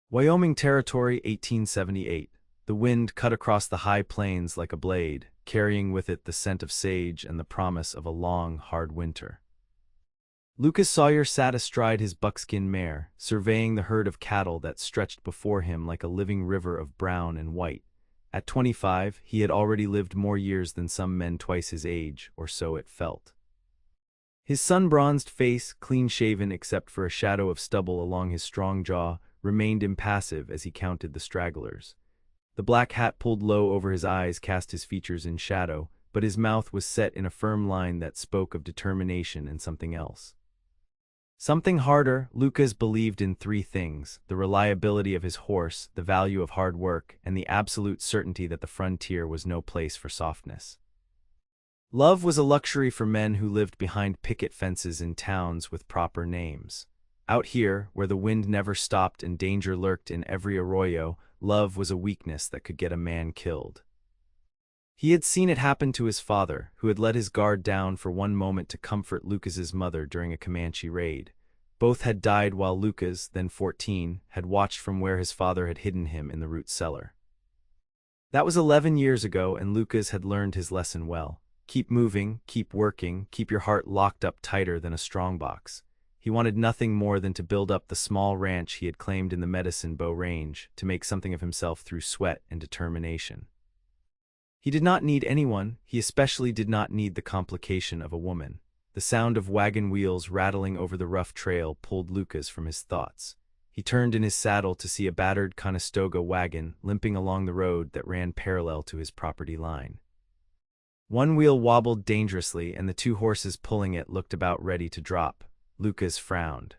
Wyoming Territory, 1878. The wind cut across the high plains like a blade, carrying with it the scent of sage and the promise of a long, hard winter. Lucas Sawyer sat astride his buckskin mare, surveying the herd of cattle that stretched before him like a living river of brown and white. At 25, he had already lived more years than some men twice his age, or so it felt. His sun-bronzed face, clean-shaven except for a shadow of stubble along his strong jaw, remained impassive as he counted the stragglers. The black hat pulled low over his eyes cast his features in shadow, but his mouth was set in a firm line that spoke of determination and something else. Something harder. Lucas believed in three things: the reliability of his horse, the value of hard work, and the absolute certainty that the frontier was no place for softness. Love was a luxury for men who lived behind picket fences in towns with proper names. Out here, where the wind never stopped and danger lurked in every arroyo, love was a weakness that could get a man killed. He had seen it happen to his father, who had let his guard down for one moment to comfort Lucas's mother during a Comanche raid. Both had died while Lucas, then 14, had watched from where his father had hidden him in the root cellar. That was 11 years ago, and Lucas had learned his lesson well. Keep moving, keep working, keep your heart locked up tighter than a strongbox. He wanted nothing more than to build up the small ranch he had claimed in the Medicine Bow Range, to make something of himself through sweat and determination. He did not need anyone. He especially did not need the complication of a woman. The sound of wagon wheels rattling over the rough trail pulled Lucas from his thoughts. He turned in his saddle to see a battered Conestoga wagon limping along the road that ran parallel to his property line. One wheel wobbled dangerously, and the two horses pulling it looked about ready to drop. Lucas frowned.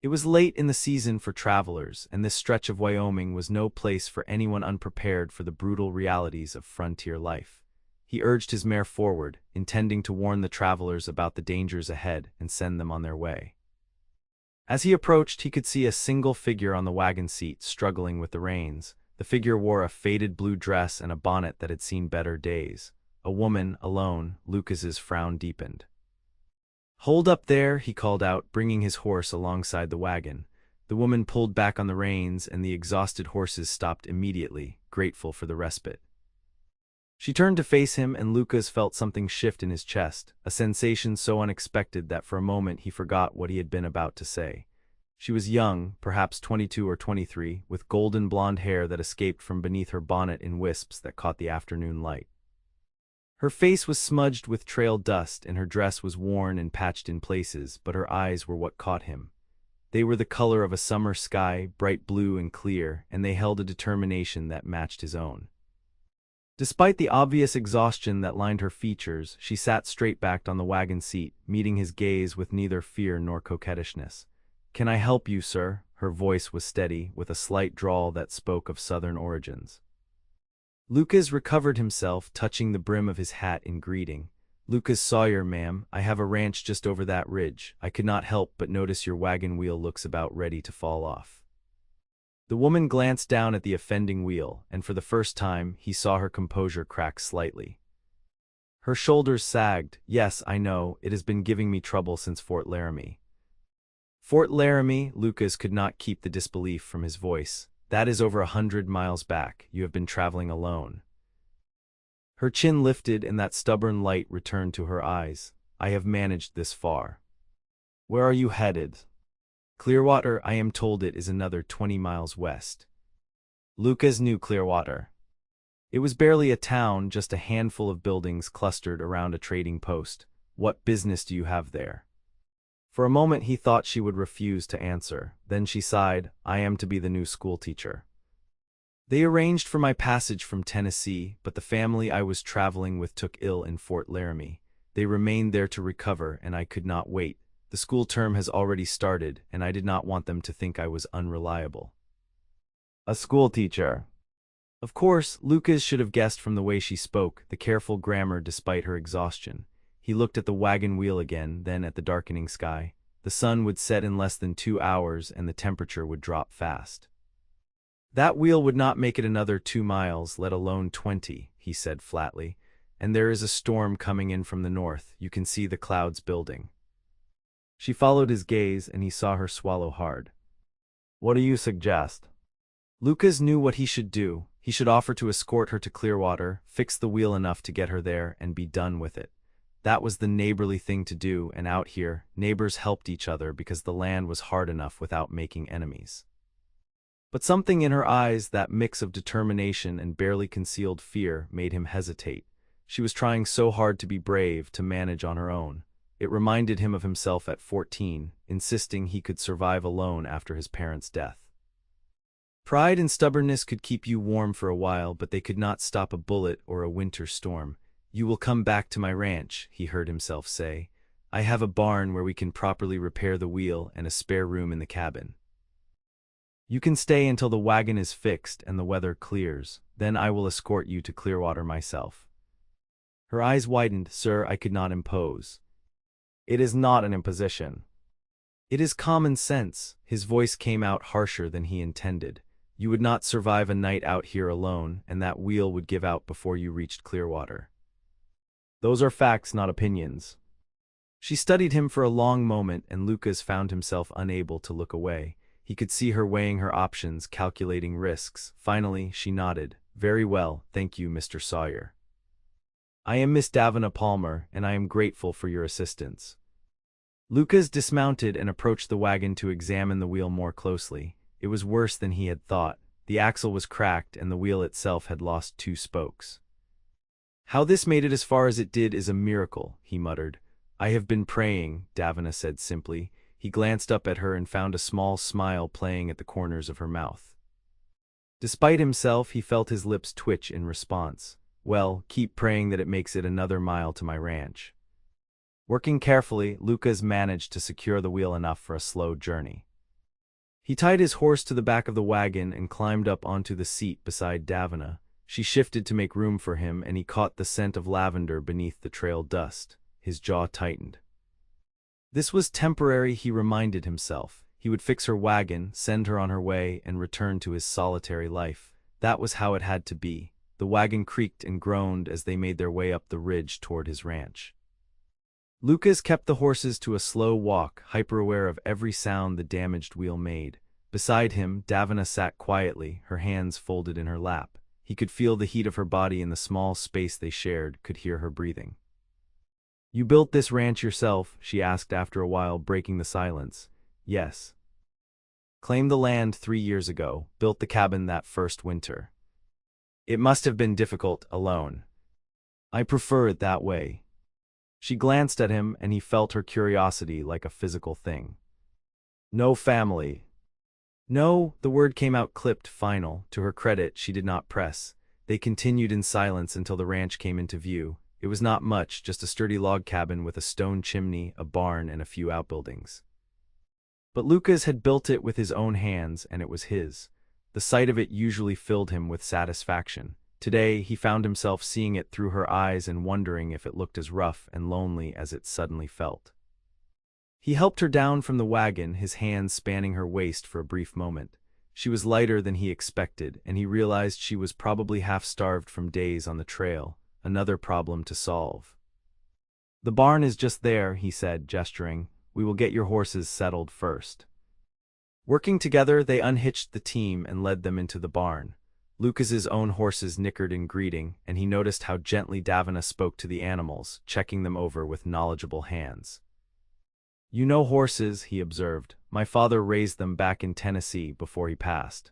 It was late in the season for travelers, and this stretch of Wyoming was no place for anyone unprepared for the brutal realities of frontier life. He urged his mare forward, intending to warn the travelers about the dangers ahead and send them on their way. As he approached, he could see a single figure on the wagon seat, struggling with the reins. The figure wore a faded blue dress and a bonnet that had seen better days. A woman, alone. Lucas's frown deepened. "Hold up there," he called out, bringing his horse alongside the wagon. The woman pulled back on the reins, and the exhausted horses stopped immediately, grateful for the respite. She turned to face him, and Lucas felt something shift in his chest, a sensation so unexpected that for a moment he forgot what he had been about to say. She was young, perhaps 22 or 23, with golden blonde hair that escaped from beneath her bonnet in wisps that caught the afternoon light. Her face was smudged with trail dust, and her dress was worn and patched in places, but her eyes were what caught him. They were the color of a summer sky, bright blue and clear, and they held a determination that matched his own. Despite the obvious exhaustion that lined her features, she sat straight-backed on the wagon seat, meeting his gaze with neither fear nor coquettishness. "Can I help you, sir?" Her voice was steady, with a slight drawl that spoke of southern origins. Lucas recovered himself, touching the brim of his hat in greeting. "Lucas Sawyer, ma'am. I have a ranch just over that ridge. I could not help but notice your wagon wheel looks about ready to fall off." The woman glanced down at the offending wheel, and for the first time, he saw her composure crack slightly. Her shoulders sagged. "Yes, I know. It has been giving me trouble since Fort Laramie." "Fort Laramie?" Lucas could not keep the disbelief from his voice. "That is over 100 miles back. You have been traveling alone." Her chin lifted, and that stubborn light returned to her eyes. "I have managed this far." "Where are you headed?" "Clearwater. I am told it is another 20 miles west." Lucas knew Clearwater. It was barely a town, just a handful of buildings clustered around a trading post. "What business do you have there?" For a moment he thought she would refuse to answer. Then she sighed. "I am to be the new schoolteacher. They arranged for my passage from Tennessee, but the family I was traveling with took ill in Fort Laramie. They remained there to recover, and I could not wait. The school term has already started, and I did not want them to think I was unreliable." "A schoolteacher?" Of course, Lucas should have guessed from the way she spoke, the careful grammar despite her exhaustion. He looked at the wagon wheel again, then at the darkening sky. The sun would set in less than 2 hours, and the temperature would drop fast. "That wheel would not make it another 2 miles, let alone 20, he said flatly. "And there is a storm coming in from the north. You can see the clouds building." She followed his gaze, and he saw her swallow hard. What do you suggest? Lucas knew what he should do. He should offer to escort her to Clearwater, fix the wheel enough to get her there, and be done with it. That was the neighborly thing to do, and out here, neighbors helped each other because the land was hard enough without making enemies. But something in her eyes, that mix of determination and barely concealed fear, made him hesitate. She was trying so hard to be brave, to manage on her own. It reminded him of himself at 14, insisting he could survive alone after his parents' death. Pride and stubbornness could keep you warm for a while, but they could not stop a bullet or a winter storm. "You will come back to my ranch," he heard himself say. "I have a barn where we can properly repair the wheel and a spare room in the cabin. You can stay until the wagon is fixed and the weather clears. Then I will escort you to Clearwater myself." Her eyes widened. "Sir, I could not impose." "It is not an imposition. It is common sense." His voice came out harsher than he intended. "You would not survive a night out here alone, and that wheel would give out before you reached Clearwater. Those are facts, not opinions." She studied him for a long moment, and Lucas found himself unable to look away. He could see her weighing her options, calculating risks. Finally, she nodded. "Very well, thank you, Mr. Sawyer. I am Miss Davina Palmer, and I am grateful for your assistance." Lucas dismounted and approached the wagon to examine the wheel more closely. It was worse than he had thought. The axle was cracked, and the wheel itself had lost 2 spokes. "How this made it as far as it did is a miracle," he muttered. "I have been praying," Davina said simply. He glanced up at her and found a small smile playing at the corners of her mouth. Despite himself, he felt his lips twitch in response. "Well, keep praying that it makes it another mile to my ranch." Working carefully, Lucas managed to secure the wheel enough for a slow journey. He tied his horse to the back of the wagon and climbed up onto the seat beside Davina. She shifted to make room for him, and he caught the scent of lavender beneath the trail dust. His jaw tightened. This was temporary, he reminded himself. He would fix her wagon, send her on her way, and return to his solitary life. That was how it had to be. The wagon creaked and groaned as they made their way up the ridge toward his ranch. Lucas kept the horses to a slow walk, hyper-aware of every sound the damaged wheel made. Beside him, Davina sat quietly, her hands folded in her lap. He could feel the heat of her body in the small space they shared, could hear her breathing. "You built this ranch yourself?" she asked after a while, breaking the silence. "Yes. Claimed the land 3 years ago, built the cabin that first winter. It must have been difficult, alone. I prefer it that way." She glanced at him, and he felt her curiosity like a physical thing. "No family?" "No," the word came out clipped, final. To her credit, she did not press. They continued in silence until the ranch came into view. It was not much, just a sturdy log cabin with a stone chimney, a barn, and a few outbuildings. But Lucas had built it with his own hands, and it was his. The sight of it usually filled him with satisfaction. Today, he found himself seeing it through her eyes and wondering if it looked as rough and lonely as it suddenly felt. He helped her down from the wagon, his hands spanning her waist for a brief moment. She was lighter than he expected, and he realized she was probably half-starved from days on the trail. Another problem to solve. "The barn is just there," he said, gesturing. "We will get your horses settled first." Working together, they unhitched the team and led them into the barn. Lucas's own horses nickered in greeting, and he noticed how gently Davina spoke to the animals, checking them over with knowledgeable hands. "You know horses," he observed. "My father raised them back in Tennessee before he passed."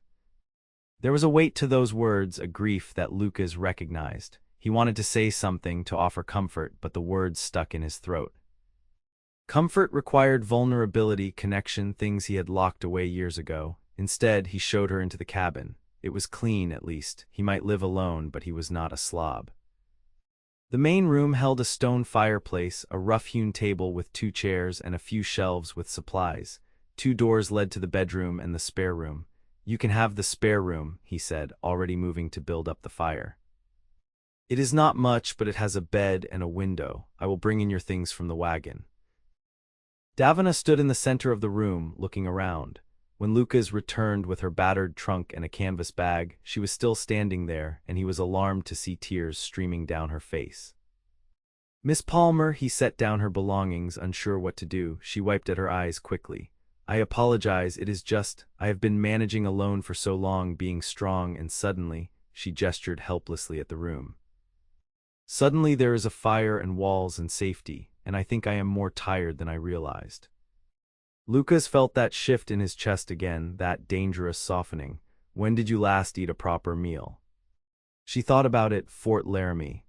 There was a weight to those words, a grief that Lucas recognized. He wanted to say something, to offer comfort, but the words stuck in his throat. Comfort required vulnerability, connection, things he had locked away years ago. Instead, he showed her into the cabin. It was clean, at least. He might live alone, but he was not a slob. The main room held a stone fireplace, a rough-hewn table with 2 chairs, and a few shelves with supplies. 2 doors led to the bedroom and the spare room. "You can have the spare room," he said, already moving to build up the fire. "It is not much, but it has a bed and a window. I will bring in your things from the wagon." Davina stood in the center of the room, looking around. When Lucas returned with her battered trunk and a canvas bag, she was still standing there, and he was alarmed to see tears streaming down her face. "Miss Palmer," he set down her belongings, unsure what to do. She wiped at her eyes quickly. I apologize, it is just, I have been managing alone for so long, being strong, and suddenly, she gestured helplessly at the room. Suddenly there is a fire and walls and safety, and I think I am more tired than I realized. Lucas felt that shift in his chest again, that dangerous softening. When did you last eat a proper meal? She thought about it, Fort Laramie.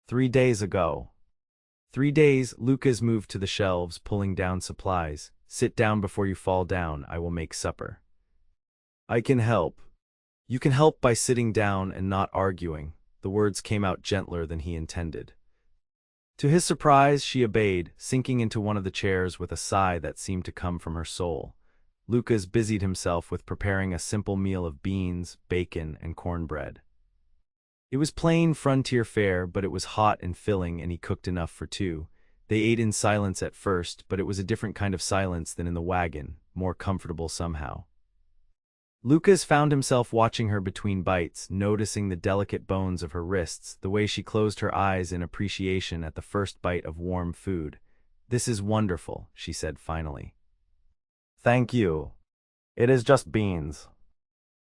3 days ago. 3 days, Lucas moved to the shelves, pulling down supplies. Sit down before you fall down, I will make supper. I can help. You can help by sitting down and not arguing. The words came out gentler than he intended. To his surprise, she obeyed, sinking into one of the chairs with a sigh that seemed to come from her soul. Lucas busied himself with preparing a simple meal of beans, bacon, and cornbread. It was plain frontier fare, but it was hot and filling, and he cooked enough for two. They ate in silence at first, but it was a different kind of silence than in the wagon, more comfortable somehow. Lucas found himself watching her between bites, noticing the delicate bones of her wrists, the way she closed her eyes in appreciation at the first bite of warm food. This is wonderful, she said finally. Thank you. It is just beans.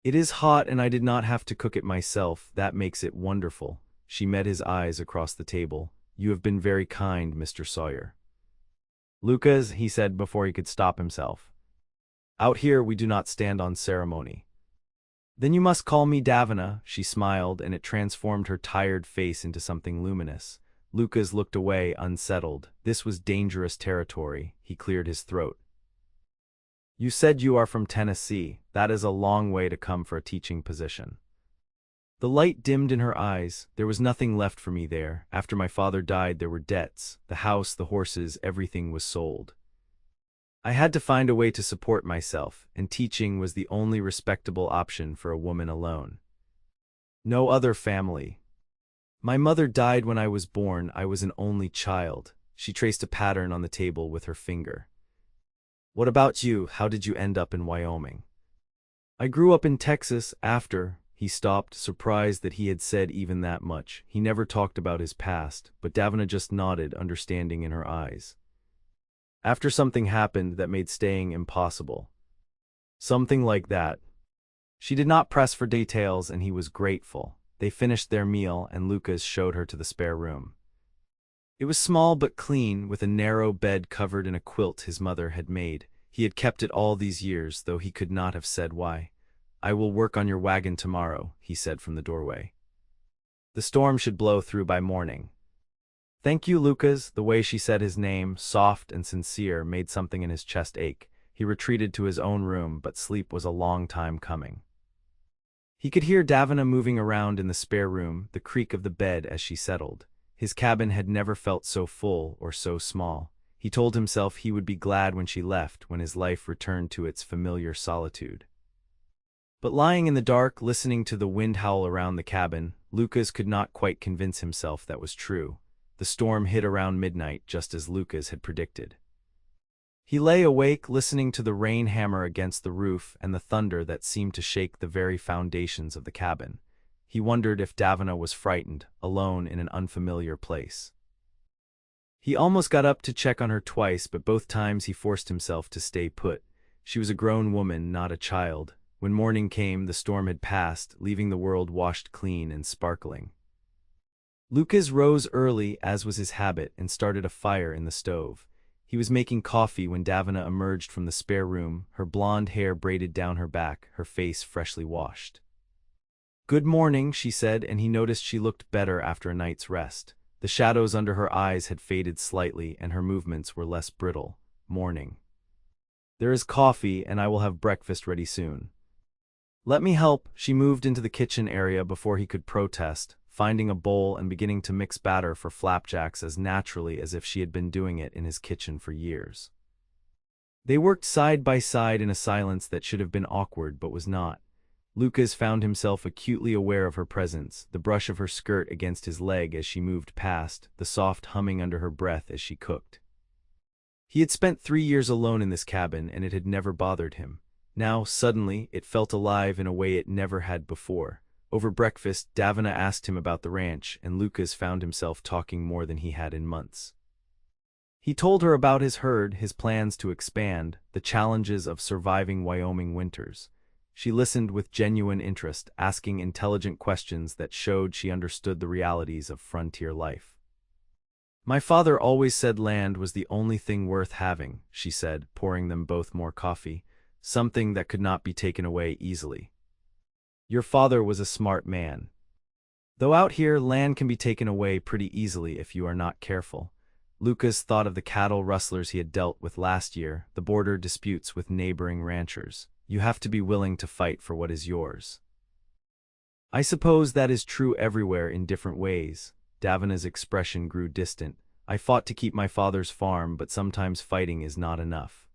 It is hot and I did not have to cook it myself, that makes it wonderful. She met his eyes across the table. You have been very kind, Mr. Sawyer. Lucas, he said before he could stop himself. Out here we do not stand on ceremony. Then you must call me Davina, she smiled, and it transformed her tired face into something luminous. Lucas looked away, unsettled. This was dangerous territory. He cleared his throat. You said you are from Tennessee. That is a long way to come for a teaching position. The light dimmed in her eyes. There was nothing left for me there. After my father died, there were debts. The house, the horses, everything was sold. I had to find a way to support myself, and teaching was the only respectable option for a woman alone. No other family. My mother died when I was born. I was an only child. She traced a pattern on the table with her finger. What about you? How did you end up in Wyoming? I grew up in Texas. After, he stopped, surprised that he had said even that much. He never talked about his past, but Davina just nodded, understanding in her eyes. After something happened that made staying impossible. Something like that. She did not press for details, and he was grateful. They finished their meal, and Lucas showed her to the spare room. It was small but clean, with a narrow bed covered in a quilt his mother had made. He had kept it all these years, though he could not have said why. I will work on your wagon tomorrow, he said from the doorway. The storm should blow through by morning. Thank you, Lucas. The way she said his name, soft and sincere, made something in his chest ache. He retreated to his own room, but sleep was a long time coming. He could hear Davina moving around in the spare room, the creak of the bed as she settled. His cabin had never felt so full or so small. He told himself he would be glad when she left, when his life returned to its familiar solitude. But lying in the dark, listening to the wind howl around the cabin, Lucas could not quite convince himself that was true. The storm hit around midnight, just as Lucas had predicted. He lay awake, listening to the rain hammer against the roof and the thunder that seemed to shake the very foundations of the cabin. He wondered if Davina was frightened, alone in an unfamiliar place. He almost got up to check on her twice, but both times he forced himself to stay put. She was a grown woman, not a child. When morning came, the storm had passed, leaving the world washed clean and sparkling. Lucas rose early, as was his habit, and started a fire in the stove. He was making coffee when Davina emerged from the spare room, her blonde hair braided down her back, her face freshly washed. Good morning, she said, and he noticed she looked better after a night's rest. The shadows under her eyes had faded slightly, and her movements were less brittle. Morning. There is coffee, and I will have breakfast ready soon. Let me help. She moved into the kitchen area before he could protest, finding a bowl and beginning to mix batter for flapjacks as naturally as if she had been doing it in his kitchen for years. They worked side by side in a silence that should have been awkward but was not. Lucas found himself acutely aware of her presence, the brush of her skirt against his leg as she moved past, the soft humming under her breath as she cooked. He had spent 3 years alone in this cabin, and it had never bothered him. Now, suddenly, it felt alive in a way it never had before. Over breakfast, Davina asked him about the ranch, and Lucas found himself talking more than he had in months. He told her about his herd, his plans to expand, the challenges of surviving Wyoming winters. She listened with genuine interest, asking intelligent questions that showed she understood the realities of frontier life. "My father always said land was the only thing worth having," she said, pouring them both more coffee, "something that could not be taken away easily. Your father was a smart man. Though out here, land can be taken away pretty easily if you are not careful." Lucas thought of the cattle rustlers he had dealt with last year, the border disputes with neighboring ranchers. You have to be willing to fight for what is yours. "I suppose that is true everywhere in different ways." Davina's expression grew distant. "I fought to keep my father's farm, but sometimes fighting is not enough."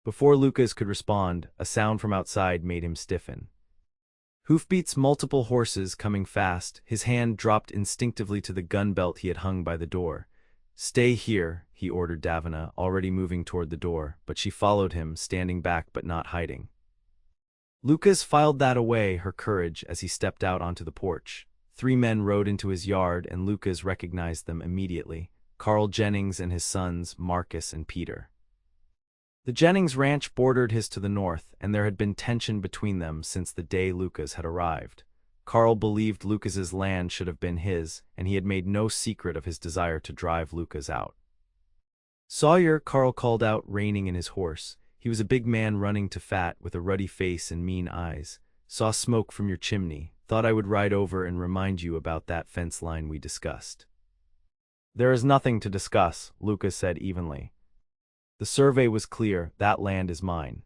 Before Lucas could respond, a sound from outside made him stiffen. Hoofbeats, multiple horses coming fast. His hand dropped instinctively to the gun belt he had hung by the door. "Stay here," he ordered Davina, already moving toward the door, but she followed him, standing back but not hiding. Lucas filed that away, her courage, as he stepped out onto the porch. 3 men rode into his yard, and Lucas recognized them immediately: Carl Jennings and his sons, Marcus and Peter. The Jennings ranch bordered his to the north, and there had been tension between them since the day Lucas had arrived. Carl believed Lucas's land should have been his, and he had made no secret of his desire to drive Lucas out. "Sawyer," Carl called out, reining in his horse. He was a big man running to fat, with a ruddy face and mean eyes. "Saw smoke from your chimney. Thought I would ride over and remind you about that fence line we discussed." "There is nothing to discuss," Lucas said evenly. "The survey was clear. That land is mine."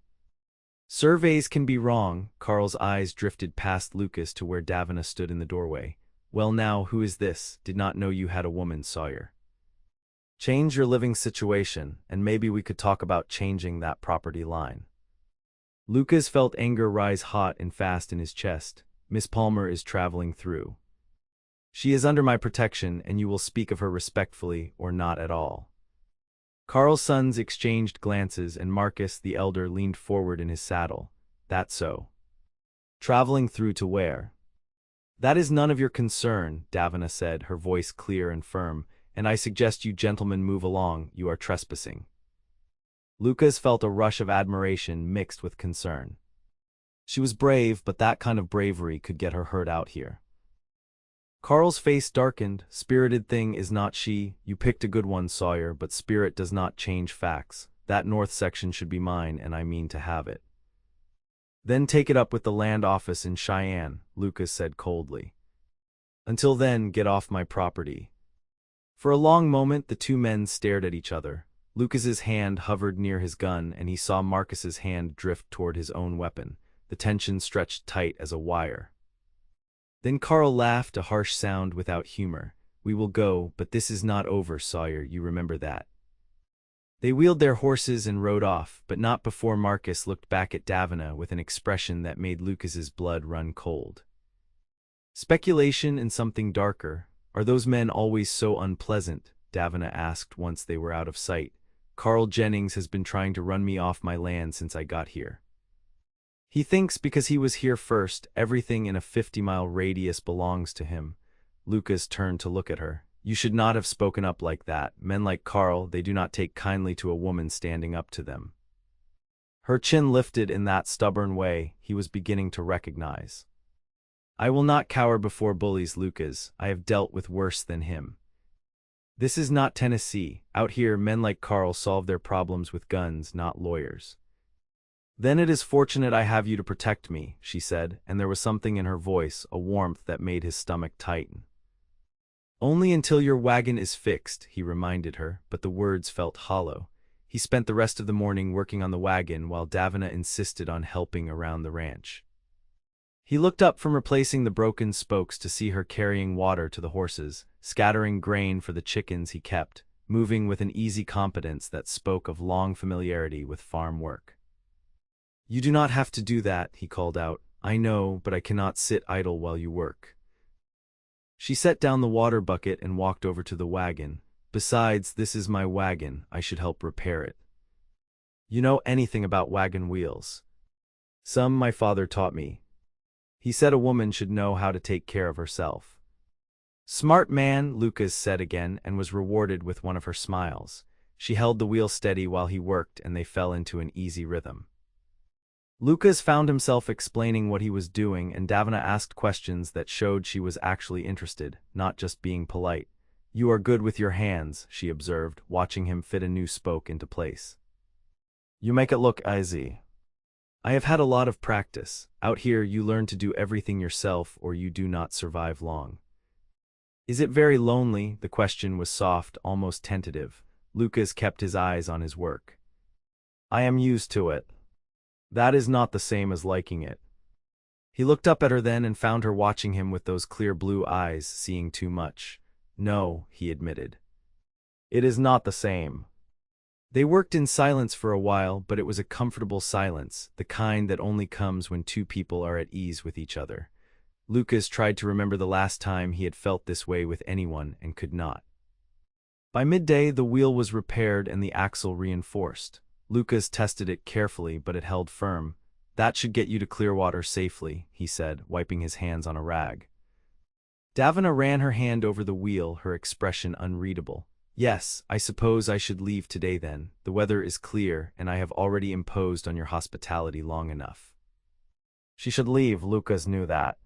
"Surveys can be wrong." Carl's eyes drifted past Lucas to where Davina stood in the doorway. "Well now, who is this? Did not know you had a woman, Sawyer." "Change your living situation, and maybe we could talk about changing that property line." Lucas felt anger rise hot and fast in his chest. "Miss Palmer is traveling through. She is under my protection, and you will speak of her respectfully or not at all." Carl's sons exchanged glances, and Marcus, the elder, leaned forward in his saddle. "That's so. Traveling through to where?" "That is none of your concern," Davina said, her voice clear and firm, "and I suggest you gentlemen move along. You are trespassing." Lucas felt a rush of admiration mixed with concern. She was brave, but that kind of bravery could get her hurt out here. Carl's face darkened. "Spirited thing is not she. You picked a good one, Sawyer, but spirit does not change facts. That north section should be mine, and I mean to have it." "Then take it up with the land office in Cheyenne," Lucas said coldly. "Until then, get off my property." For a long moment, the 2 men stared at each other. Lucas's hand hovered near his gun, and he saw Marcus's hand drift toward his own weapon. The tension stretched tight as a wire. Then Carl laughed, a harsh sound without humor. "We will go, but this is not over, Sawyer, you remember that." They wheeled their horses and rode off, but not before Marcus looked back at Davina with an expression that made Lucas's blood run cold. "Speculation and something darker. Are those men always so unpleasant?" Davina asked once they were out of sight. "Carl Jennings has been trying to run me off my land since I got here. He thinks because he was here first, everything in a 50-mile radius belongs to him." Lucas turned to look at her. "You should not have spoken up like that. Men like Carl, they do not take kindly to a woman standing up to them." Her chin lifted in that stubborn way he was beginning to recognize. "I will not cower before bullies, Lucas. I have dealt with worse than him. This is not Tennessee. Out here, men like Carl solve their problems with guns, not lawyers." "Then it is fortunate I have you to protect me," she said, and there was something in her voice, a warmth that made his stomach tighten. "Only until your wagon is fixed," he reminded her, but the words felt hollow. He spent the rest of the morning working on the wagon while Davina insisted on helping around the ranch. He looked up from replacing the broken spokes to see her carrying water to the horses, scattering grain for the chickens he kept, moving with an easy competence that spoke of long familiarity with farm work. "You do not have to do that," he called out. "I know, but I cannot sit idle while you work." She set down the water bucket and walked over to the wagon. "Besides, this is my wagon. I should help repair it." "You know anything about wagon wheels?" "Some my father taught me. He said a woman should know how to take care of herself." "Smart man," Lucas said again, and was rewarded with one of her smiles. She held the wheel steady while he worked, and they fell into an easy rhythm. Lucas found himself explaining what he was doing, and Davina asked questions that showed she was actually interested, not just being polite. "You are good with your hands," she observed, watching him fit a new spoke into place. "You make it look easy." "I have had a lot of practice. Out here you learn to do everything yourself or you do not survive long." "Is it very lonely?" The question was soft, almost tentative. Lucas kept his eyes on his work. "I am used to it." "That is not the same as liking it." He looked up at her then and found her watching him with those clear blue eyes, seeing too much. "No," he admitted. "It is not the same." They worked in silence for a while, but it was a comfortable silence, the kind that only comes when two people are at ease with each other. Lucas tried to remember the last time he had felt this way with anyone and could not. By midday, the wheel was repaired and the axle reinforced. Lucas tested it carefully, but it held firm. "That should get you to Clearwater safely," he said, wiping his hands on a rag. Davina ran her hand over the wheel, her expression unreadable. "Yes, I suppose I should leave today then. The weather is clear, and I have already imposed on your hospitality long enough." She should leave, Lucas knew that.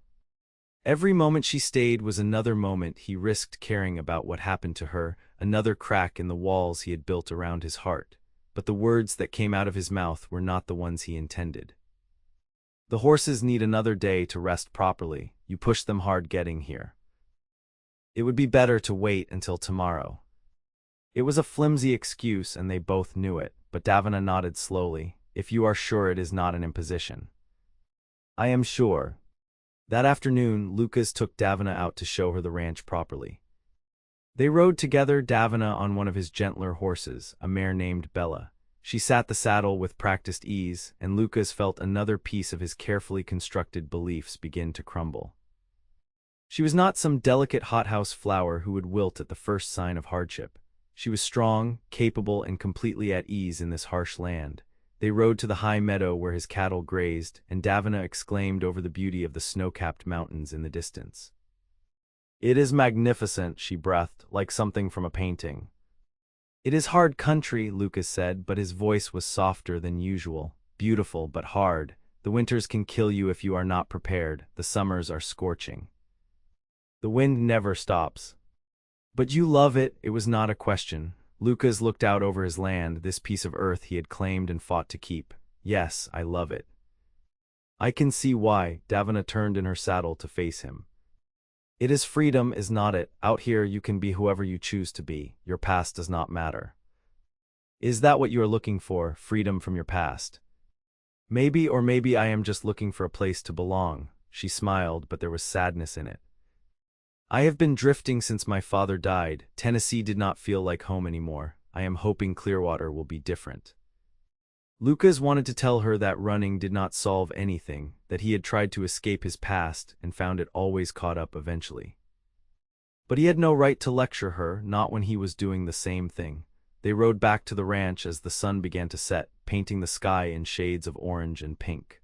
Every moment she stayed was another moment he risked caring about what happened to her, another crack in the walls he had built around his heart. But the words that came out of his mouth were not the ones he intended. "The horses need another day to rest properly. You pushed them hard getting here. It would be better to wait until tomorrow." It was a flimsy excuse, and they both knew it, but Davina nodded slowly. "If you are sure it is not an imposition." "I am sure." That afternoon, Lucas took Davina out to show her the ranch properly. They rode together, Davina on one of his gentler horses, a mare named Bella. She sat the saddle with practiced ease, and Lucas felt another piece of his carefully constructed beliefs begin to crumble. She was not some delicate hothouse flower who would wilt at the first sign of hardship. She was strong, capable, and completely at ease in this harsh land. They rode to the high meadow where his cattle grazed, and Davina exclaimed over the beauty of the snow-capped mountains in the distance. "It is magnificent," she breathed, "like something from a painting." "It is hard country," Lucas said, but his voice was softer than usual. "Beautiful, but hard. The winters can kill you if you are not prepared. The summers are scorching. The wind never stops." "But you love it." It was not a question. Lucas looked out over his land, this piece of earth he had claimed and fought to keep. "Yes, I love it." "I can see why." Davina turned in her saddle to face him. "It is freedom, is not it? Out here you can be whoever you choose to be. Your past does not matter." "Is that what you are looking for, freedom from your past?" "Maybe, or maybe I am just looking for a place to belong." She smiled, but there was sadness in it. "I have been drifting since my father died. Tennessee did not feel like home anymore. I am hoping Clearwater will be different." Lucas wanted to tell her that running did not solve anything, that he had tried to escape his past and found it always caught up eventually. But he had no right to lecture her, not when he was doing the same thing. They rode back to the ranch as the sun began to set, painting the sky in shades of orange and pink.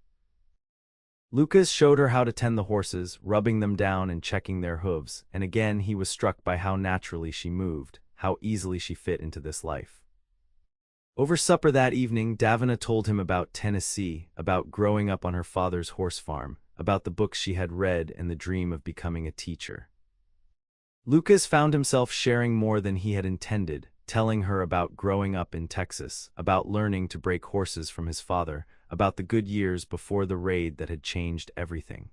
Lucas showed her how to tend the horses, rubbing them down and checking their hooves, and again he was struck by how naturally she moved, how easily she fit into this life. Over supper that evening, Davina told him about Tennessee, about growing up on her father's horse farm, about the books she had read and the dream of becoming a teacher. Lucas found himself sharing more than he had intended, telling her about growing up in Texas, about learning to break horses from his father, about the good years before the raid that had changed everything.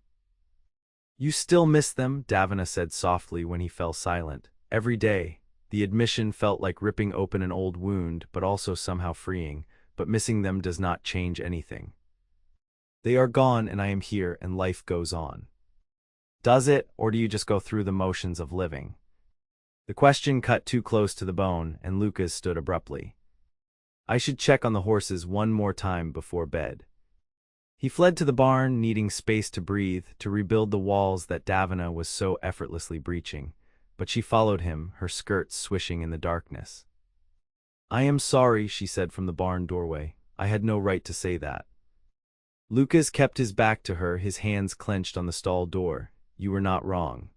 "You still miss them?" Davina said softly when he fell silent. "Every day." The admission felt like ripping open an old wound, but also somehow freeing, but missing them does not change anything. "They are gone and I am here and life goes on." "Does it, or do you just go through the motions of living?" The question cut too close to the bone, and Lucas stood abruptly. "I should check on the horses one more time before bed." He fled to the barn, needing space to breathe, to rebuild the walls that Davina was so effortlessly breaching. But she followed him, her skirts swishing in the darkness. "I am sorry," she said from the barn doorway. "I had no right to say that." Lucas kept his back to her, his hands clenched on the stall door. "You were not wrong."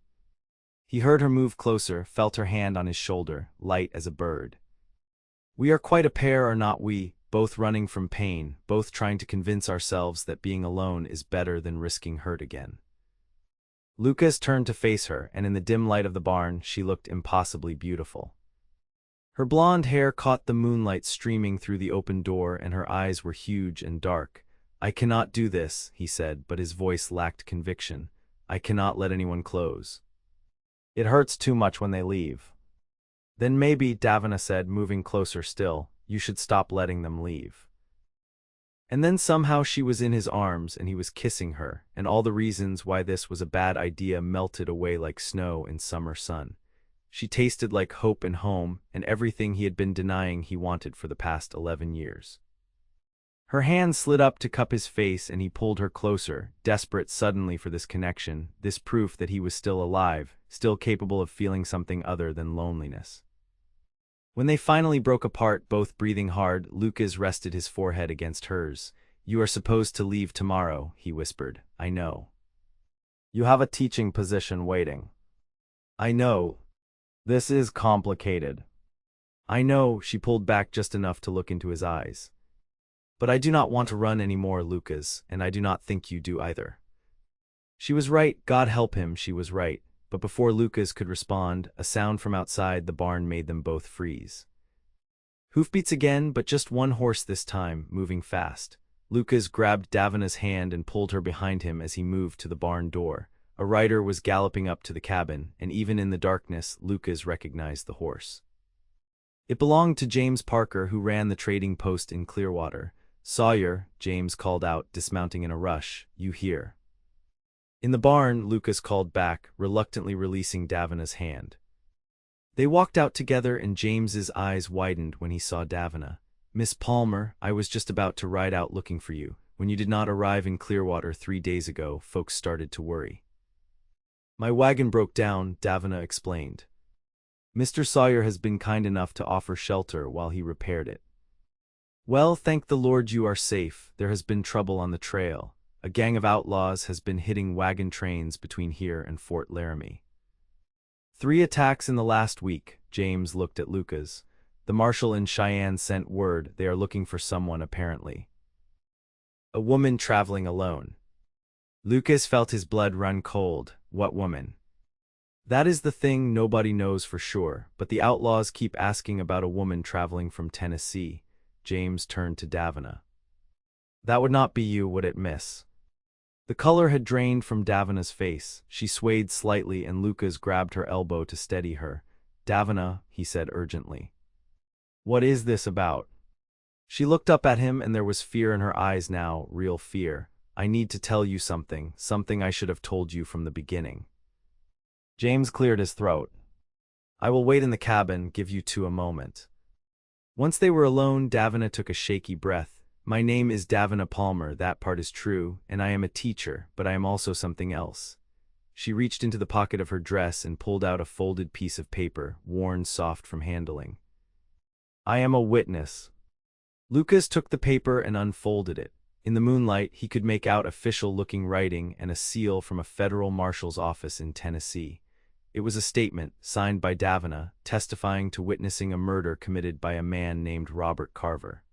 He heard her move closer, felt her hand on his shoulder, light as a bird. We are quite a pair, are not we, both running from pain, both trying to convince ourselves that being alone is better than risking hurt again. Lucas turned to face her, and in the dim light of the barn, she looked impossibly beautiful. Her blonde hair caught the moonlight streaming through the open door, and her eyes were huge and dark. "I cannot do this," he said, but his voice lacked conviction. "I cannot let anyone close. It hurts too much when they leave." "Then maybe," Davina said, moving closer still, "you should stop letting them leave." And then somehow she was in his arms, and he was kissing her, and all the reasons why this was a bad idea melted away like snow in summer sun. She tasted like hope and home, and everything he had been denying he wanted for the past 11 years. Her hand slid up to cup his face, and he pulled her closer, desperate suddenly for this connection, this proof that he was still alive, still capable of feeling something other than loneliness. When they finally broke apart, both breathing hard, Lucas rested his forehead against hers. "You are supposed to leave tomorrow," he whispered. "I know. You have a teaching position waiting. I know. This is complicated. I know." She pulled back just enough to look into his eyes. "But I do not want to run anymore, Lucas, and I do not think you do either." She was right, God help him, she was right. But before Lucas could respond, a sound from outside the barn made them both freeze. Hoofbeats again, but just one horse this time, moving fast. Lucas grabbed Davina's hand and pulled her behind him as he moved to the barn door. A rider was galloping up to the cabin, and even in the darkness, Lucas recognized the horse. It belonged to James Parker, who ran the trading post in Clearwater. "Sawyer," James called out, dismounting in a rush, "you hear?" In the barn, Lucas called back, reluctantly releasing Davina's hand. They walked out together, and James's eyes widened when he saw Davina. "Miss Palmer, I was just about to ride out looking for you. When you did not arrive in Clearwater 3 days ago, folks started to worry." "My wagon broke down," Davina explained. "Mr. Sawyer has been kind enough to offer shelter while he repaired it." "Well, thank the Lord you are safe. There has been trouble on the trail. A gang of outlaws has been hitting wagon trains between here and Fort Laramie. 3 attacks in the last week." James looked at Lucas. "The marshal in Cheyenne sent word they are looking for someone apparently. A woman traveling alone." Lucas felt his blood run cold. What woman? "That is the thing, nobody knows for sure, but the outlaws keep asking about a woman traveling from Tennessee." James turned to Davina. "That would not be you, would it, miss?" The color had drained from Davina's face. She swayed slightly, and Lucas grabbed her elbow to steady her. "Davina," he said urgently. "What is this about?" She looked up at him, and there was fear in her eyes now, real fear. "I need to tell you something, something I should have told you from the beginning." James cleared his throat. "I will wait in the cabin, give you 2 a moment." Once they were alone, Davina took a shaky breath. "My name is Davina Palmer, that part is true, and I am a teacher, but I am also something else." She reached into the pocket of her dress and pulled out a folded piece of paper, worn soft from handling. "I am a witness." Lucas took the paper and unfolded it. In the moonlight, he could make out official-looking writing and a seal from a federal marshal's office in Tennessee. It was a statement, signed by Davina, testifying to witnessing a murder committed by a man named Robert Carver.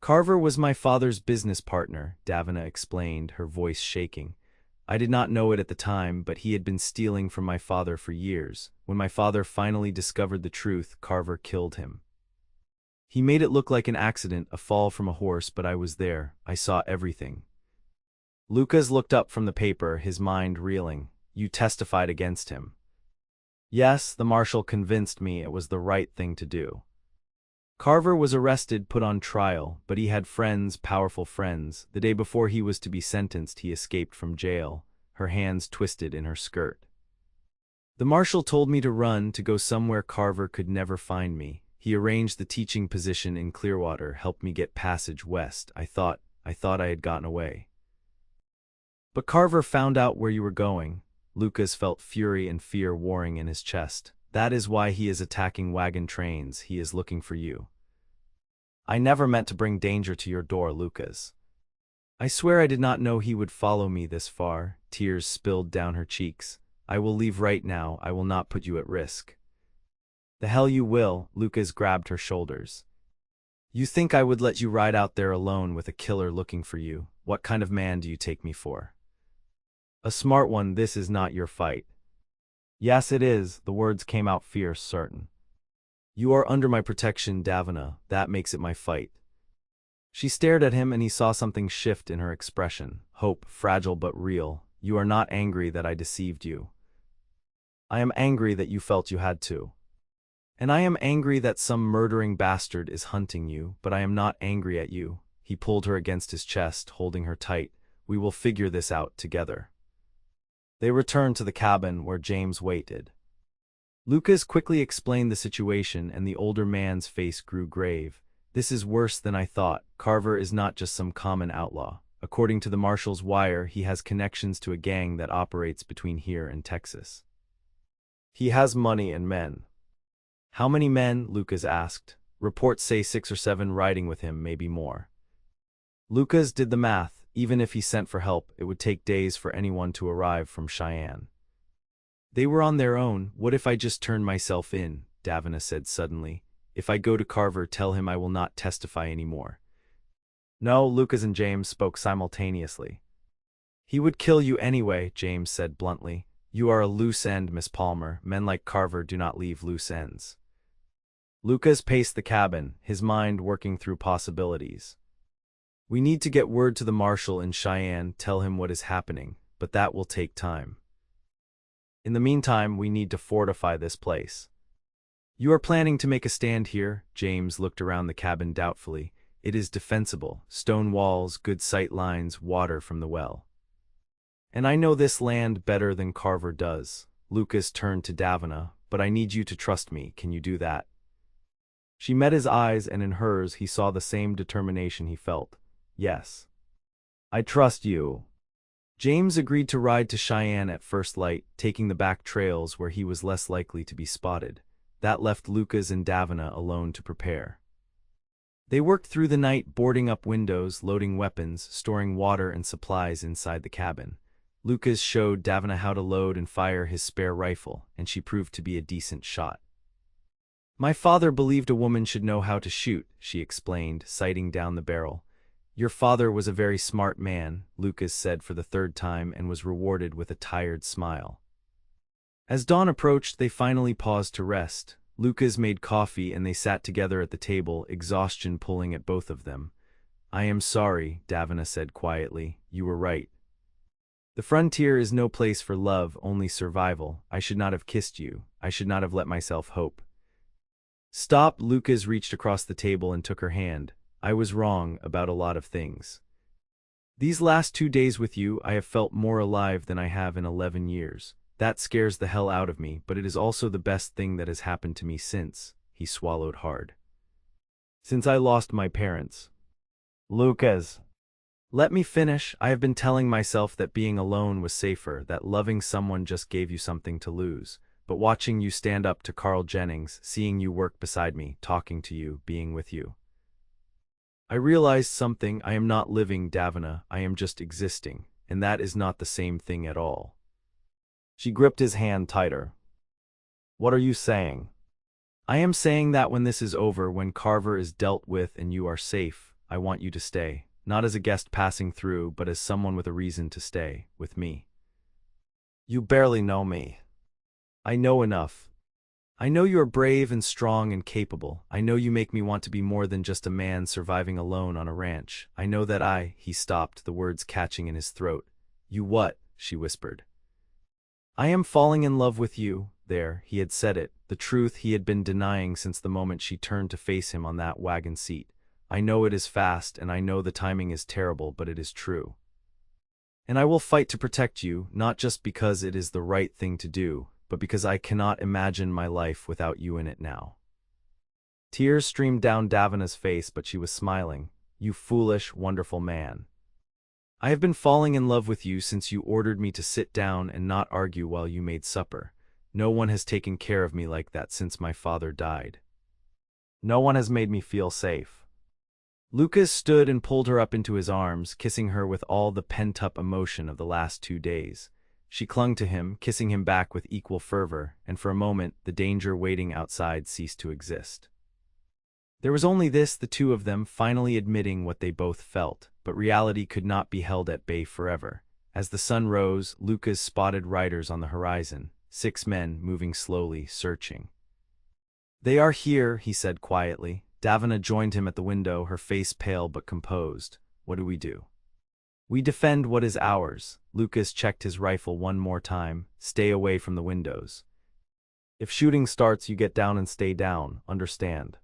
"Carver was my father's business partner," Davina explained, her voice shaking. "I did not know it at the time, but he had been stealing from my father for years. When my father finally discovered the truth, Carver killed him. He made it look like an accident, a fall from a horse, but I was there. I saw everything." Lucas looked up from the paper, his mind reeling. "You testified against him." "Yes, the marshal convinced me it was the right thing to do." "Carver was arrested, put on trial, but he had friends, powerful friends. The day before he was to be sentenced, he escaped from jail." Her hands twisted in her skirt. "The marshal told me to run, to go somewhere Carver could never find me. He arranged the teaching position in Clearwater, helped me get passage west. I thought I had gotten away." "But Carver found out where you were going." Lucas felt fury and fear warring in his chest. "That is why he is attacking wagon trains. He is looking for you." "I never meant to bring danger to your door, Lucas." "I swear I did not know he would follow me this far." Tears spilled down her cheeks. "I will leave right now. I will not put you at risk." The hell you will, Lucas grabbed her shoulders. You think I would let you ride out there alone with a killer looking for you? What kind of man do you take me for? A smart one, this is not your fight. Yes, it is, the words came out fierce, certain. You are under my protection, Davina, that makes it my fight. She stared at him and he saw something shift in her expression. Hope, fragile but real. You are not angry that I deceived you. I am angry that you felt you had to. And I am angry that some murdering bastard is hunting you, but I am not angry at you. He pulled her against his chest, holding her tight. We will figure this out together. They returned to the cabin where James waited. Lucas quickly explained the situation and the older man's face grew grave. This is worse than I thought. Carver is not just some common outlaw. According to the marshal's wire, he has connections to a gang that operates between here and Texas. He has money and men. How many men? Lucas asked. Reports say 6 or 7 riding with him, maybe more. Lucas did the math. Even if he sent for help, it would take days for anyone to arrive from Cheyenne. They were on their own. What if I just turn myself in? Davina said suddenly. If I go to Carver, tell him I will not testify anymore. No, Lucas and James spoke simultaneously. He would kill you anyway, James said bluntly. You are a loose end, Miss Palmer. Men like Carver do not leave loose ends. Lucas paced the cabin, his mind working through possibilities. We need to get word to the marshal in Cheyenne, tell him what is happening, but that will take time. In the meantime, we need to fortify this place. You are planning to make a stand here? James looked around the cabin doubtfully. It is defensible, stone walls, good sight lines, water from the well. And I know this land better than Carver does. Lucas turned to Davina. But I need you to trust me, can you do that? She met his eyes and in hers he saw the same determination he felt. Yes. I trust you. James agreed to ride to Cheyenne at first light, taking the back trails where he was less likely to be spotted. That left Lucas and Davina alone to prepare. They worked through the night, boarding up windows, loading weapons, storing water and supplies inside the cabin. Lucas showed Davina how to load and fire his spare rifle, and she proved to be a decent shot. My father believed a woman should know how to shoot, she explained, sighting down the barrel. Your father was a very smart man, Lucas said for the 3rd time and was rewarded with a tired smile. As dawn approached, they finally paused to rest. Lucas made coffee and they sat together at the table, exhaustion pulling at both of them. I am sorry, Davina said quietly. You were right. The frontier is no place for love, only survival. I should not have kissed you. I should not have let myself hope. Stop, Lucas reached across the table and took her hand. I was wrong about a lot of things. These last 2 days with you, I have felt more alive than I have in 11 years. That scares the hell out of me, but it is also the best thing that has happened to me since, he swallowed hard. Since I lost my parents. Lucas. Let me finish. I have been telling myself that being alone was safer, that loving someone just gave you something to lose. But watching you stand up to Carl Jennings, seeing you work beside me, talking to you, being with you. I realized something. I am not living, Davina, I am just existing, and that is not the same thing at all. She gripped his hand tighter. What are you saying? I am saying that when this is over, when Carver is dealt with and you are safe, I want you to stay, not as a guest passing through, but as someone with a reason to stay, with me. You barely know me. I know enough. I know you are brave and strong and capable. I know you make me want to be more than just a man surviving alone on a ranch. I know that he stopped, the words catching in his throat. You what? She whispered. I am falling in love with you. There, he had said it, the truth he had been denying since the moment she turned to face him on that wagon seat. I know it is fast and I know the timing is terrible, but it is true. And I will fight to protect you, not just because it is the right thing to do, but because I cannot imagine my life without you in it now. Tears streamed down Davina's face, but she was smiling. You foolish, wonderful man. I have been falling in love with you since you ordered me to sit down and not argue while you made supper. No one has taken care of me like that since my father died. No one has made me feel safe. Lucas stood and pulled her up into his arms, kissing her with all the pent-up emotion of the last 2 days. She clung to him, kissing him back with equal fervor, and for a moment the danger waiting outside ceased to exist. There was only this, the two of them finally admitting what they both felt, but reality could not be held at bay forever. As the sun rose, Lucas spotted riders on the horizon, 6 men moving slowly, searching. "They are here," he said quietly. Davina joined him at the window, her face pale but composed. "What do we do?" "We defend what is ours." Lucas checked his rifle one more time. "Stay away from the windows. If shooting starts, you get down and stay down, understand?"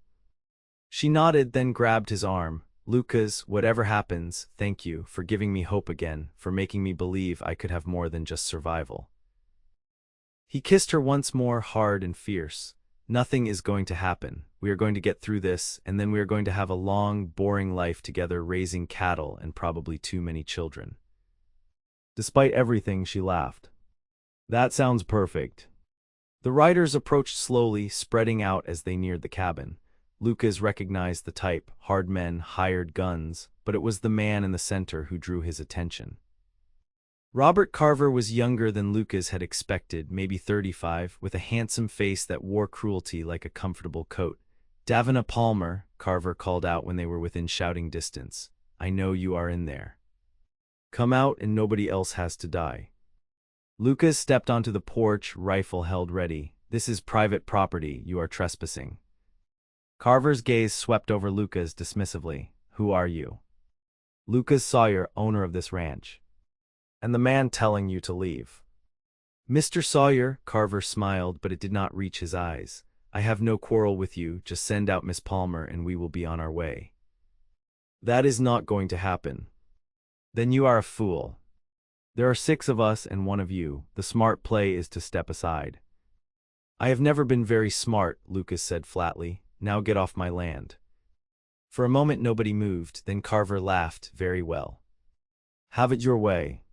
She nodded, then grabbed his arm. "Lucas, whatever happens, thank you for giving me hope again, for making me believe I could have more than just survival." He kissed her once more, hard and fierce. "Nothing is going to happen. We are going to get through this, and then we are going to have a long, boring life together, raising cattle and probably too many children." Despite everything, she laughed. "That sounds perfect." The riders approached slowly, spreading out as they neared the cabin. Lucas recognized the type, hard men, hired guns, but it was the man in the center who drew his attention. Robert Carver was younger than Lucas had expected, maybe 35, with a handsome face that wore cruelty like a comfortable coat. "Davina Palmer," Carver called out when they were within shouting distance. "I know you are in there. Come out and nobody else has to die." Lucas stepped onto the porch, rifle held ready. "This is private property. You are trespassing." Carver's gaze swept over Lucas dismissively. "Who are you?" "Lucas Sawyer, owner of this ranch." "And the man telling you to leave?" "Mr. Sawyer," Carver smiled, but it did not reach his eyes. "I have no quarrel with you, just send out Miss Palmer and we will be on our way." "That is not going to happen." "Then you are a fool. There are 6 of us and 1 of you. The smart play is to step aside." "I have never been very smart," Lucas said flatly. "Now get off my land." For a moment nobody moved, then Carver laughed. "Very well. Have it your way."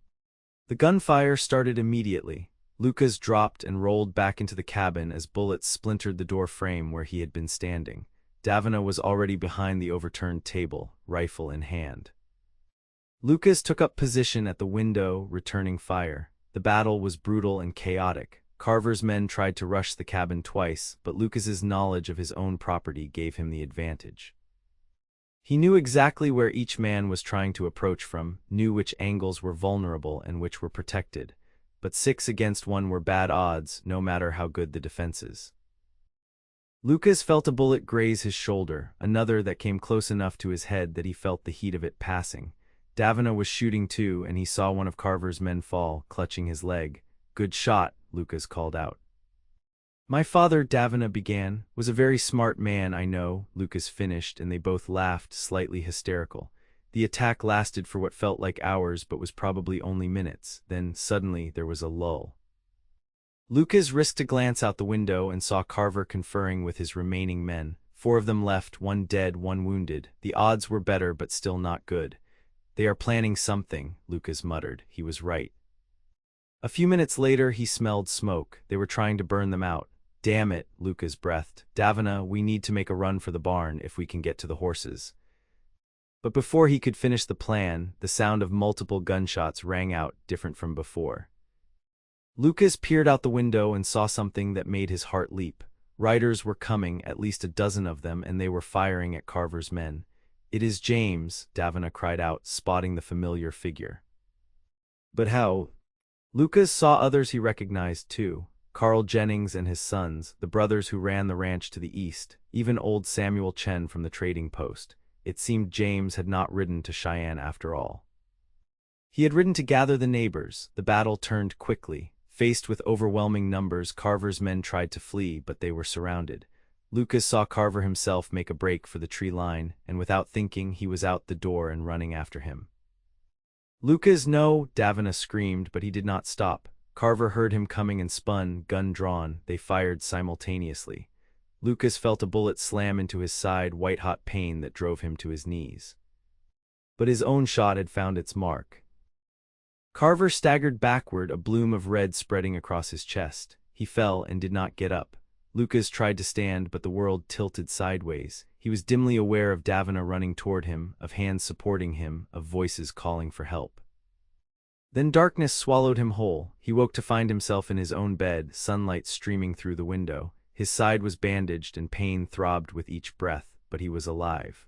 The gunfire started immediately. Lucas dropped and rolled back into the cabin as bullets splintered the door frame where he had been standing. Davina was already behind the overturned table, rifle in hand. Lucas took up position at the window, returning fire. The battle was brutal and chaotic. Carver's men tried to rush the cabin twice, but Lucas's knowledge of his own property gave him the advantage. He knew exactly where each man was trying to approach from, knew which angles were vulnerable and which were protected. But 6 against 1 were bad odds, no matter how good the defenses. Lucas felt a bullet graze his shoulder, another that came close enough to his head that he felt the heat of it passing. Davina was shooting too, and he saw one of Carver's men fall, clutching his leg. "Good shot," Lucas called out. "My father," Davina began, "was a very smart man, I know," Lucas finished, and they both laughed, slightly hysterical. The attack lasted for what felt like hours but was probably only minutes. Then, suddenly, there was a lull. Lucas risked a glance out the window and saw Carver conferring with his remaining men. 4 of them left, 1 dead, 1 wounded. The odds were better but still not good. "They are planning something," Lucas muttered. He was right. A few minutes later, he smelled smoke. They were trying to burn them out. "Damn it," Lucas breathed. "Davina, we need to make a run for the barn if we can get to the horses." But before he could finish the plan, the sound of multiple gunshots rang out, different from before. Lucas peered out the window and saw something that made his heart leap. Riders were coming, at least a dozen of them, and they were firing at Carver's men. "It is James," Davina cried out, spotting the familiar figure. "But how?" Lucas saw others he recognized too. Carl Jennings and his sons, the brothers who ran the ranch to the east, even old Samuel Chen from the trading post. It seemed James had not ridden to Cheyenne after all. He had ridden to gather the neighbors. The battle turned quickly. Faced with overwhelming numbers, Carver's men tried to flee, but they were surrounded. Lucas saw Carver himself make a break for the tree line, and without thinking, he was out the door and running after him. "Lucas, no!" Davina screamed, but he did not stop. Carver heard him coming and spun, gun drawn. They fired simultaneously. Lucas felt a bullet slam into his side, white-hot pain that drove him to his knees. But his own shot had found its mark. Carver staggered backward, a bloom of red spreading across his chest. He fell and did not get up. Lucas tried to stand, but the world tilted sideways. He was dimly aware of Davina running toward him, of hands supporting him, of voices calling for help. Then darkness swallowed him whole. He woke to find himself in his own bed, sunlight streaming through the window. His side was bandaged and pain throbbed with each breath, but he was alive.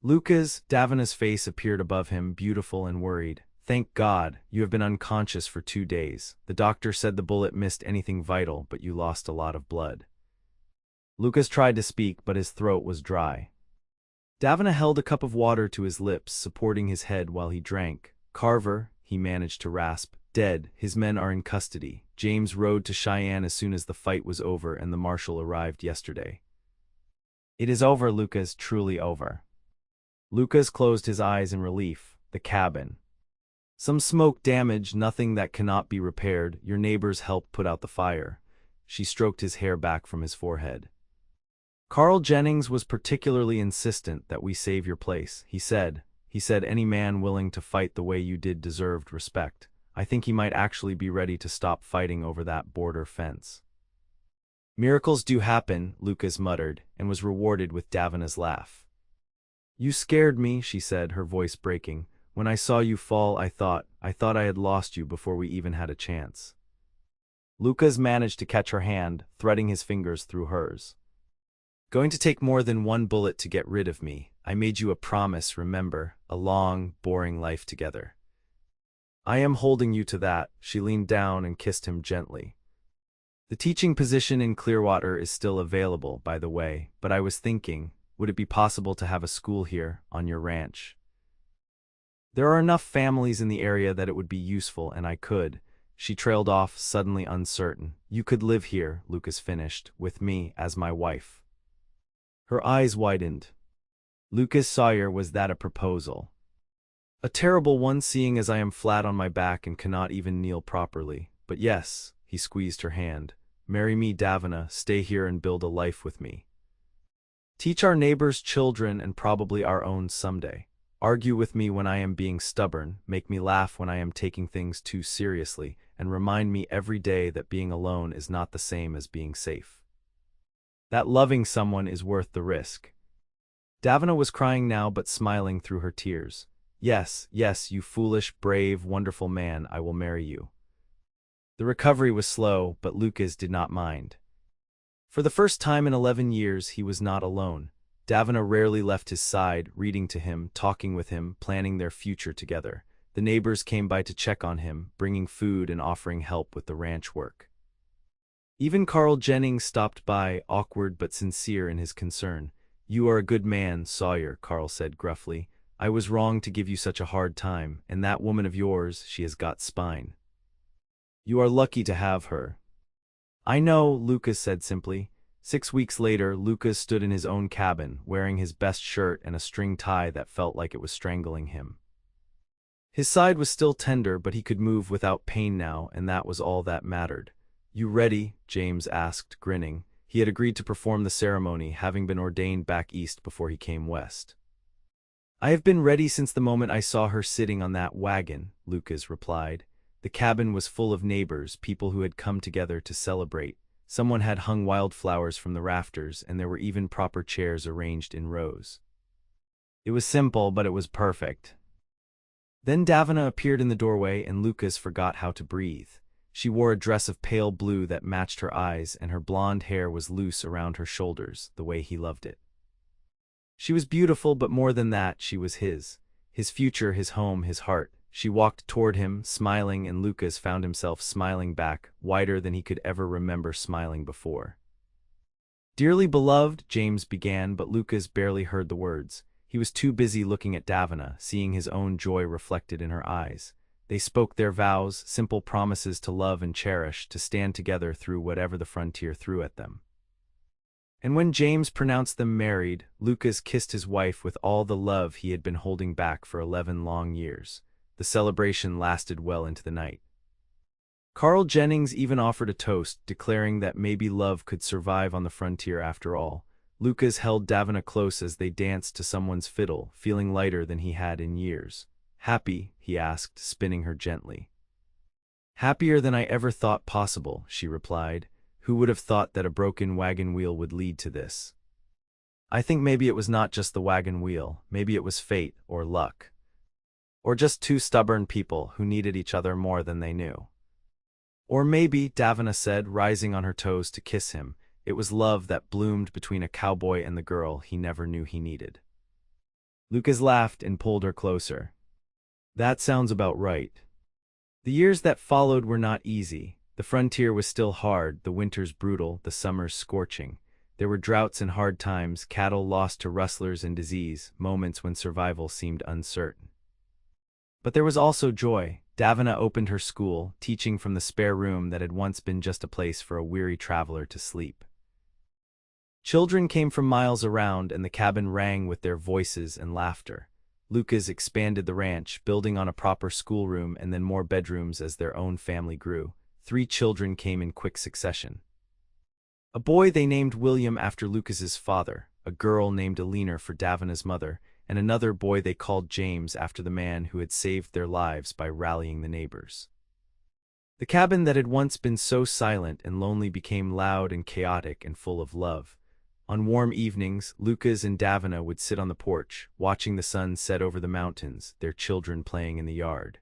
Davina's face appeared above him, beautiful and worried. "Thank God, you have been unconscious for 2 days. The doctor said the bullet missed anything vital, but you lost a lot of blood." Lucas tried to speak, but his throat was dry. Davina held a cup of water to his lips, supporting his head while he drank. "Carver," he managed to rasp, "dead. His men are in custody. James rode to Cheyenne as soon as the fight was over and the marshal arrived yesterday." "It is over, Lucas, truly over." Lucas closed his eyes in relief. The cabin. "Some smoke damage, nothing that cannot be repaired. Your neighbors helped put out the fire." She stroked his hair back from his forehead. "Carl Jennings was particularly insistent that we save your place. He said any man willing to fight the way you did deserved respect. I think he might actually be ready to stop fighting over that border fence." "Miracles do happen," Lucas muttered, and was rewarded with Davina's laugh. "You scared me," she said, her voice breaking. "When I saw you fall, I thought I had lost you before we even had a chance." Lucas managed to catch her hand, threading his fingers through hers. "Going to take more than one bullet to get rid of me. I made you a promise, remember, a long, boring life together." "I am holding you to that." She leaned down and kissed him gently. "The teaching position in Clearwater is still available, by the way, but I was thinking, would it be possible to have a school here, on your ranch? There are enough families in the area that it would be useful, and I could." She trailed off, suddenly uncertain. "You could live here," Lucas finished, "with me as my wife." Her eyes widened. Lucas Sawyer, was that a proposal? "A terrible one, seeing as I am flat on my back and cannot even kneel properly. But yes," he squeezed her hand. "Marry me, Davina, stay here and build a life with me. Teach our neighbors' children and probably our own someday. Argue with me when I am being stubborn, make me laugh when I am taking things too seriously, and remind me every day that being alone is not the same as being safe. That loving someone is worth the risk." Davina was crying now but smiling through her tears. "Yes, yes, you foolish, brave, wonderful man, I will marry you." The recovery was slow, but Lucas did not mind. For the first time in 11 years, he was not alone. Davina rarely left his side, reading to him, talking with him, planning their future together. The neighbors came by to check on him, bringing food and offering help with the ranch work. Even Carl Jennings stopped by, awkward but sincere in his concern. "You are a good man, Sawyer," Carl said gruffly. "I was wrong to give you such a hard time, and that woman of yours, she has got spine. You are lucky to have her." "I know," Lucas said simply. 6 weeks later, Lucas stood in his own cabin, wearing his best shirt and a string tie that felt like it was strangling him. His side was still tender, but he could move without pain now, and that was all that mattered. "You ready?" James asked, grinning. He had agreed to perform the ceremony, having been ordained back east before he came west. "I have been ready since the moment I saw her sitting on that wagon," Lucas replied. The cabin was full of neighbors, people who had come together to celebrate. Someone had hung wildflowers from the rafters, and there were even proper chairs arranged in rows. It was simple, but it was perfect. Then Davina appeared in the doorway, and Lucas forgot how to breathe. She wore a dress of pale blue that matched her eyes, and her blonde hair was loose around her shoulders, the way he loved it. She was beautiful, but more than that, she was his future, his home, his heart. She walked toward him, smiling, and Lucas found himself smiling back, wider than he could ever remember smiling before. "Dearly beloved," James began, but Lucas barely heard the words. He was too busy looking at Davina, seeing his own joy reflected in her eyes. They spoke their vows, simple promises to love and cherish, to stand together through whatever the frontier threw at them. And when James pronounced them married, Lucas kissed his wife with all the love he had been holding back for 11 long years. The celebration lasted well into the night. Carl Jennings even offered a toast, declaring that maybe love could survive on the frontier after all. Lucas held Davina close as they danced to someone's fiddle, feeling lighter than he had in years. "Happy?" he asked, spinning her gently. "Happier than I ever thought possible," she replied. "Who would have thought that a broken wagon wheel would lead to this? I think maybe it was not just the wagon wheel, maybe it was fate or luck." Or just two stubborn people who needed each other more than they knew. Or maybe, Davina said, rising on her toes to kiss him, it was love that bloomed between a cowboy and the girl he never knew he needed. Lucas laughed and pulled her closer. That sounds about right. The years that followed were not easy. The frontier was still hard, the winters brutal, the summers scorching. There were droughts and hard times, cattle lost to rustlers and disease, moments when survival seemed uncertain. But there was also joy. Davina opened her school, teaching from the spare room that had once been just a place for a weary traveler to sleep. Children came from miles around, and the cabin rang with their voices and laughter. Lucas expanded the ranch, building on a proper schoolroom and then more bedrooms as their own family grew. 3 children came in quick succession. A boy they named William after Lucas's father, a girl named Alina for Davina's mother, and another boy they called James after the man who had saved their lives by rallying the neighbors. The cabin that had once been so silent and lonely became loud and chaotic and full of love. On warm evenings, Lucas and Davina would sit on the porch, watching the sun set over the mountains, their children playing in the yard.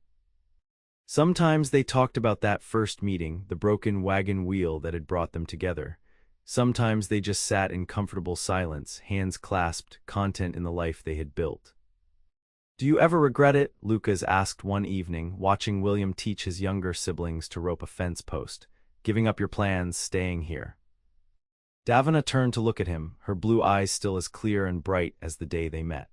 Sometimes they talked about that first meeting, the broken wagon wheel that had brought them together. Sometimes they just sat in comfortable silence, hands clasped, content in the life they had built. "Do you ever regret it?" Lucas asked one evening, watching William teach his younger siblings to rope a fence post. "Giving up your plans, staying here?" Davina turned to look at him, her blue eyes still as clear and bright as the day they met.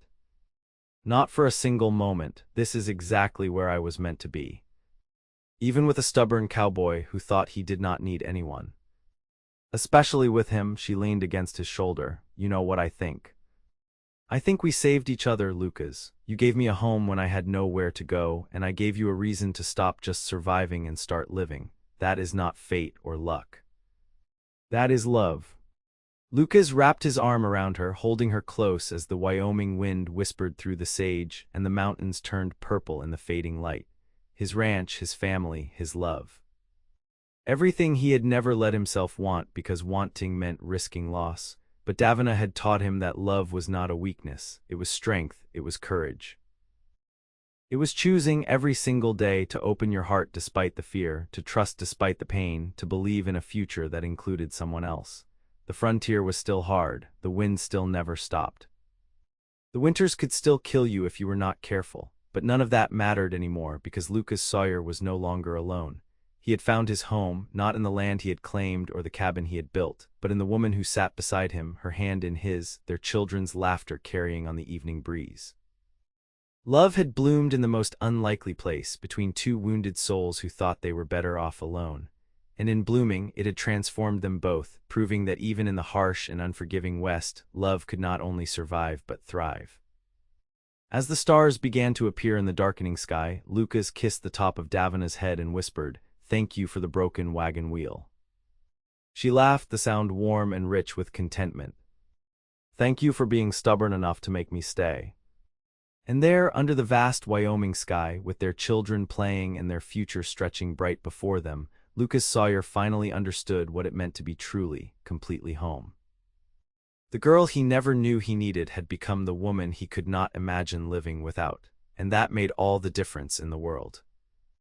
"Not for a single moment. This is exactly where I was meant to be." Even with a stubborn cowboy who thought he did not need anyone. Especially with him, she leaned against his shoulder. "You know what I think. I think we saved each other, Lucas. You gave me a home when I had nowhere to go, and I gave you a reason to stop just surviving and start living. That is not fate or luck. That is love." Lucas wrapped his arm around her, holding her close as the Wyoming wind whispered through the sage and the mountains turned purple in the fading light. His ranch, his family, his love. Everything he had never let himself want because wanting meant risking loss. But Davina had taught him that love was not a weakness, it was strength, it was courage. It was choosing every single day to open your heart despite the fear, to trust despite the pain, to believe in a future that included someone else. The frontier was still hard, the wind still never stopped. The winters could still kill you if you were not careful, but none of that mattered anymore because Lucas Sawyer was no longer alone. He had found his home, not in the land he had claimed or the cabin he had built, but in the woman who sat beside him, her hand in his, their children's laughter carrying on the evening breeze. Love had bloomed in the most unlikely place, between 2 wounded souls who thought they were better off alone. And in blooming, it had transformed them both, proving that even in the harsh and unforgiving West, love could not only survive but thrive. As the stars began to appear in the darkening sky, Lucas kissed the top of Davina's head and whispered, "Thank you for the broken wagon wheel." She laughed, the sound warm and rich with contentment. "Thank you for being stubborn enough to make me stay." And there, under the vast Wyoming sky, with their children playing and their future stretching bright before them, Lucas Sawyer finally understood what it meant to be truly, completely home. The girl he never knew he needed had become the woman he could not imagine living without, and that made all the difference in the world.